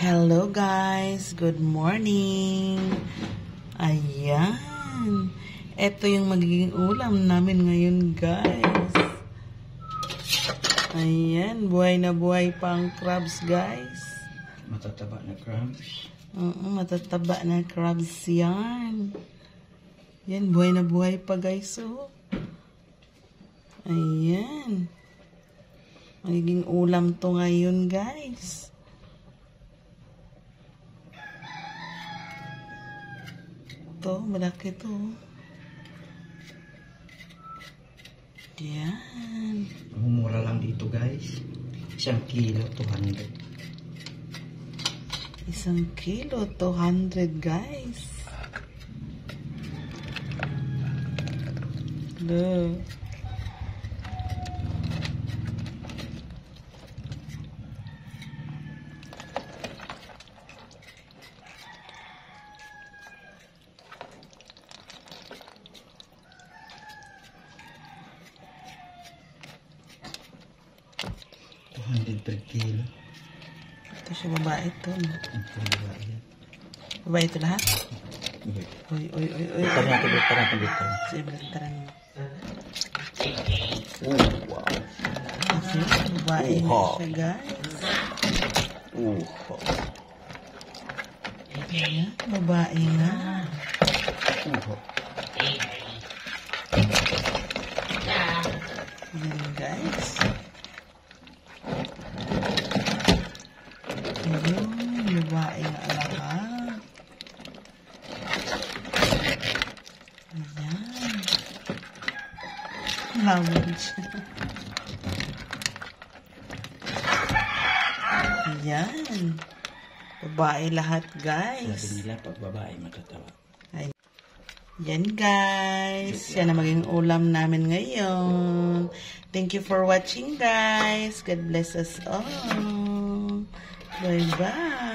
Hello guys, good morning. Ayan. Ito yung magiging ulam namin ngayon guys. Ayan, buhay na buhay pang crabs guys. Matataba na crabs. Matataba na crabs yan. Yan, buhay na buhay pa guys. Oh. Ayan. Magiging ulam to ngayon guys. Ito, malaki to. Yan. Mura lang dito guys. 1 kilo, 200. 1 kilo, 200 guys. Look. Per kilo. Ito siya babae ito. No? Babae. Babae ito lahat? Uy. Tara. Sige, baliktaran mo. Wow. Kasi babae na siya guys. Ayan, babae na. Ayan guys. Ayun, babae na alahat. Ayan. Lawag siya. Ayan. Babae lahat guys. Sabi nila pag babae matatawa. Yan guys. Yan na maging ulam namin ngayon. Thank you for watching guys. God bless us all. Bye-bye.